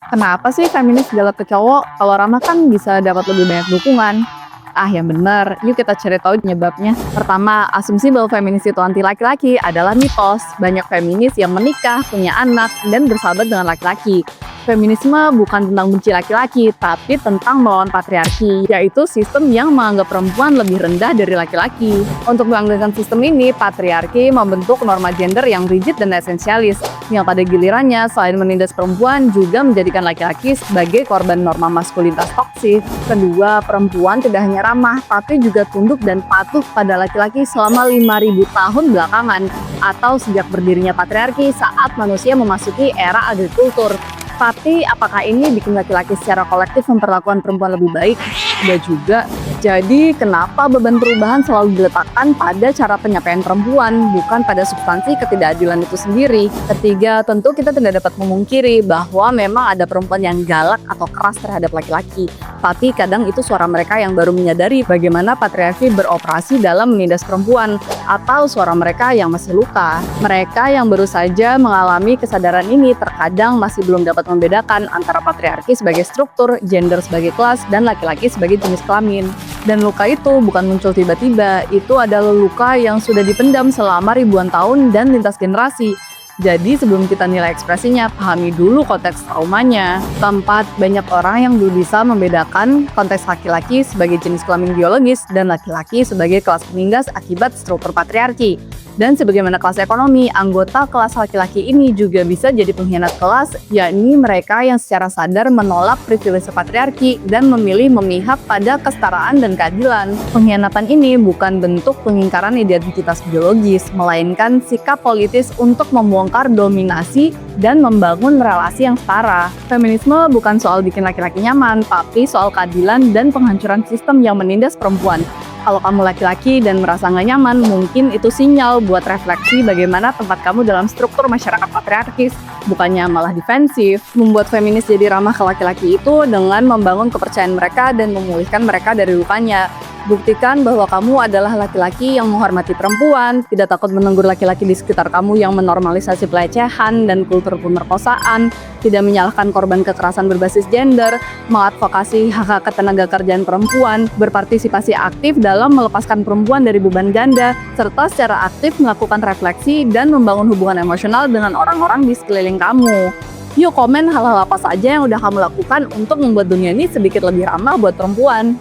Kenapa sih feminis galak ke cowok? Kalau ramah kan bisa dapat lebih banyak dukungan. Ah, yang benar. Yuk kita cari tahu penyebabnya. Pertama, asumsi bahwa feminis itu anti laki-laki adalah mitos. Banyak feminis yang menikah, punya anak, dan bersahabat dengan laki-laki. Feminisme bukan tentang benci laki-laki, tapi tentang melawan patriarki, yaitu sistem yang menganggap perempuan lebih rendah dari laki-laki. Untuk melanggengkan sistem ini, patriarki membentuk norma gender yang rigid dan esensialis, yang pada gilirannya selain menindas perempuan juga menjadikan laki-laki sebagai korban norma maskulinitas toksik. Kedua, perempuan tidak hanya ramah, tapi juga tunduk dan patuh pada laki-laki selama 5.000 tahun belakangan, atau sejak berdirinya patriarki saat manusia memasuki era agrikultur. Tapi apakah ini bikin laki-laki secara kolektif memperlakukan perempuan lebih baik? Tidak juga. Jadi kenapa beban perubahan selalu diletakkan pada cara penyampaian perempuan, bukan pada substansi ketidakadilan itu sendiri? Ketiga, tentu kita tidak dapat memungkiri bahwa memang ada perempuan yang galak atau keras terhadap laki-laki. Tapi kadang itu suara mereka yang baru menyadari bagaimana patriarki beroperasi dalam menindas perempuan, atau suara mereka yang masih luka. Mereka yang baru saja mengalami kesadaran ini terkadang masih belum dapat membedakan antara patriarki sebagai struktur, gender sebagai kelas, dan laki-laki sebagai jenis kelamin. Dan luka itu bukan muncul tiba-tiba, itu adalah luka yang sudah dipendam selama ribuan tahun dan lintas generasi. Jadi sebelum kita nilai ekspresinya, pahami dulu konteks traumanya. Keempat, banyak orang yang belum bisa membedakan konteks laki-laki sebagai jenis kelamin biologis dan laki-laki sebagai kelas penindas akibat struktur patriarki. Dan sebagaimana kelas ekonomi, anggota kelas laki-laki ini juga bisa jadi pengkhianat kelas, yakni mereka yang secara sadar menolak privilege patriarki dan memilih memihak pada kesetaraan dan keadilan. Pengkhianatan ini bukan bentuk pengingkaran identitas biologis, melainkan sikap politis untuk membongkar dominasi dan membangun relasi yang setara. Feminisme bukan soal bikin laki-laki nyaman, tapi soal keadilan dan penghancuran sistem yang menindas perempuan. Kalau kamu laki-laki dan merasa nggak nyaman, mungkin itu sinyal buat refleksi bagaimana tempat kamu dalam struktur masyarakat patriarkis, bukannya malah defensif. Membuat feminis jadi ramah ke laki-laki itu dengan membangun kepercayaan mereka dan memulihkan mereka dari lukanya. Buktikan bahwa kamu adalah laki-laki yang menghormati perempuan, tidak takut menegur laki-laki di sekitar kamu yang menormalisasi pelecehan dan kultur pemerkosaan, tidak menyalahkan korban kekerasan berbasis gender, mengadvokasi hak-hak ketenagakerjaan perempuan, berpartisipasi aktif dalam melepaskan perempuan dari beban ganda, serta secara aktif melakukan refleksi dan membangun hubungan emosional dengan orang-orang di sekeliling kamu. Yuk komen hal-hal apa saja yang udah kamu lakukan untuk membuat dunia ini sedikit lebih ramah buat perempuan.